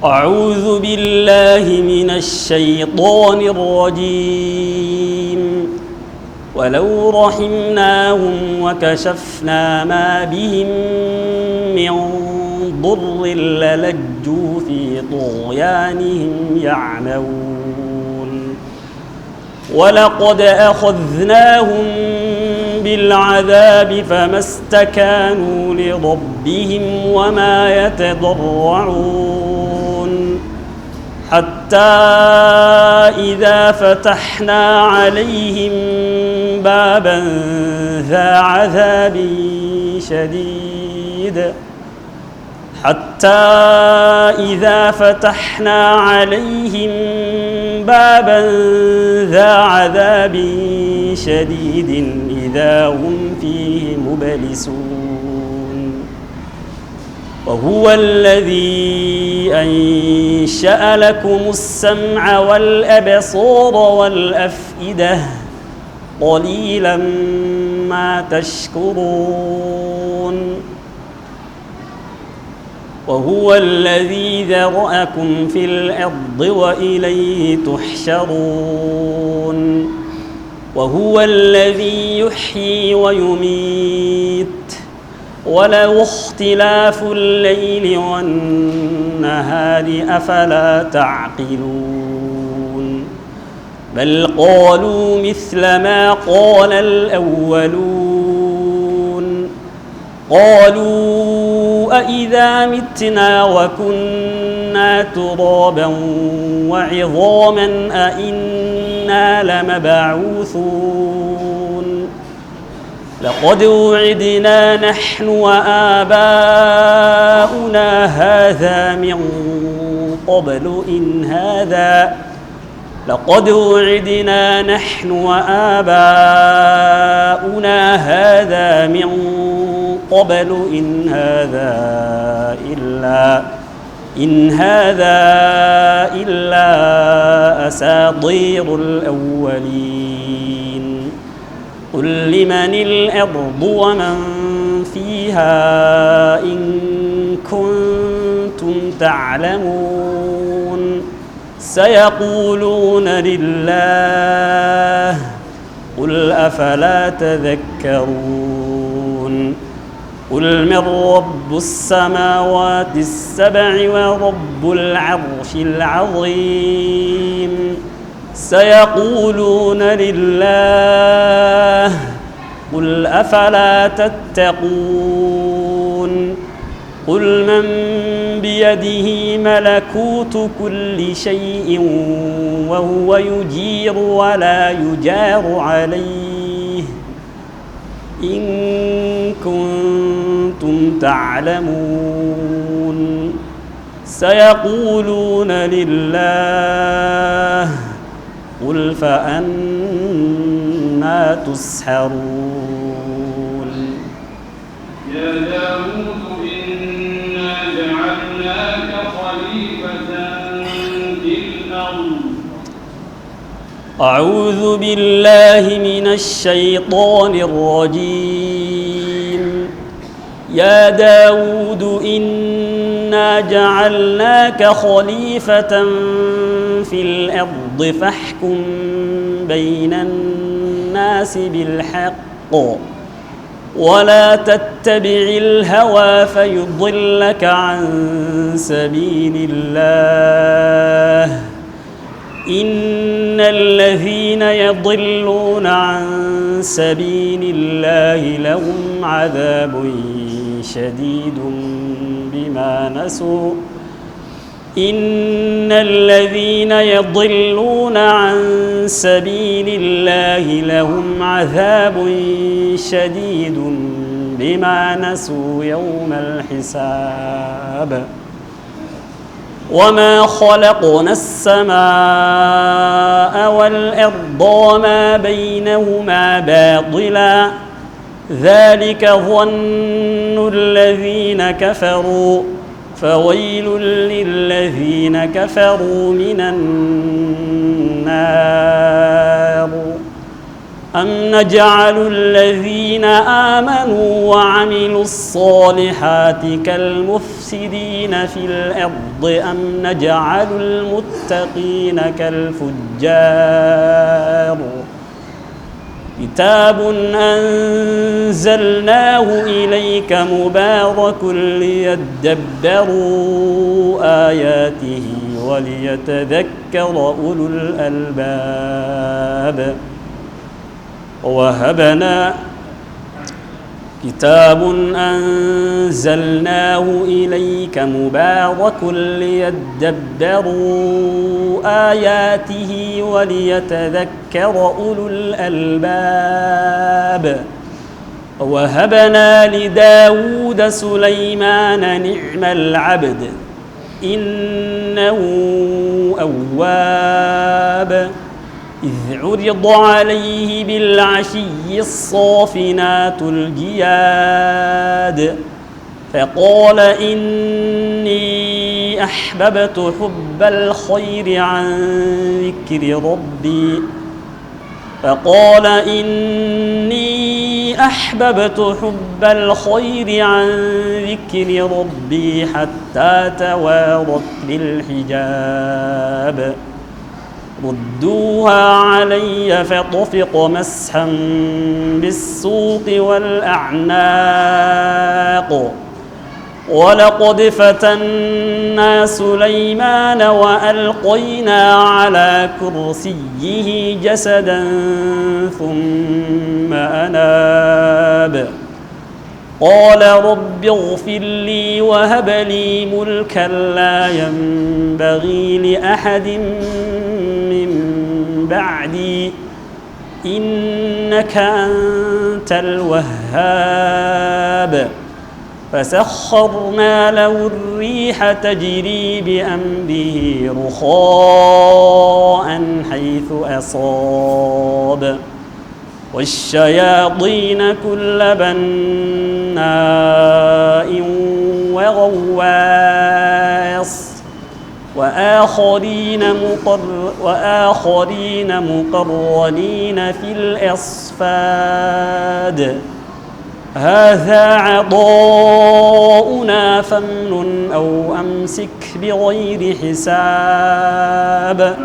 أعوذ بالله من الشيطان الرجيم. ولو رحمناهم وكشفنا ما بهم من ضر للجوا في طغيانهم يعمهون. ولقد أخذناهم بالعذاب فما استكانوا لربهم وما يتضرعون، حتى إذا فتحنا عليهم بابا ذا عذاب شديد إذا هم فيه مبلسون. وهو الذي أنشأ لكم السمع والأبصار والأفئدة قليلا ما تشكرون. وهو الذي ذرأكم في الأرض وإليه تحشرون. وهو الذي يحيي ويميت وله اختلاف الليل والنهار أفلا تعقلون. بل قالوا مثل ما قال الأولون. قالوا أإذا متنا وكنا ترابا وعظاما أإنا لمبعوثون. لقد وعدنا نحن وآباؤنا هذا من قبل إن هذا إلا أساطير الأولين. قل لمن الأرض ومن فيها إن كنتم تعلمون. سيقولون لله. قل أفلا تذكرون. قل من رب السماوات السبع ورب العرش العظيم. سيقولون لله. قل أفلا تتقون. قل من بيده ملكوت كل شيء وهو يجير ولا يجار عليه إن كنتم تعلمون. سيقولون لله. قل فأنى تسحرون. يا داود إنا جعلناك خليفة في الأرض. أعوذ بالله من الشيطان الرجيم. يا داود إنا جعلناك خليفة في الأرض فاحكم بين الناس بالحق ولا تتبع الهوى فيضلك عن سبيل الله. إن الذين يضلون عن سبيل الله لهم عذاب شديد بما نسوا. إن الذين يضلون عن سبيل الله لهم عذاب شديد بما نسوا يوم الحساب. وما خلقنا السماء والأرض وما بينهما باطلا ذلك ظن الذين كفروا فويل للذين كفروا من النار. أم نجعل الذين آمنوا وعملوا الصالحات كالمفسدين في الأرض أم نجعل المتقين كالفجار كتاب أنزلناه إليك مبارك ليدبروا آياته وليتذكر أولو الألباب كتاب أنزلناه إليك مبارك ليدبروا آياته وليتذكر أولو الألباب ووهبنا لداود سليمان نعم العبد إنه أواب إذ عرض عليه بالعشي الصافنات الجياد فقال إني أحببت حب الخير عن ذكر ربي حتى توارت بالحجاب ردوها علي فطفق مسحا بالسوق والأعناق ولقد فتنا سليمان وألقينا على كرسيه جسدا ثم أناب قال رب اغفر لي وهب لي ملكا لا ينبغي لأحد من بعدي إنك أنت الوهاب فسخرنا له الريح تجري بأمره رخاء حيث أصاب والشياطين كل بناء وغواص وآخرين مقرنين في الأصفاد هذا عطاؤنا فامنن أو أمسك بغير حساب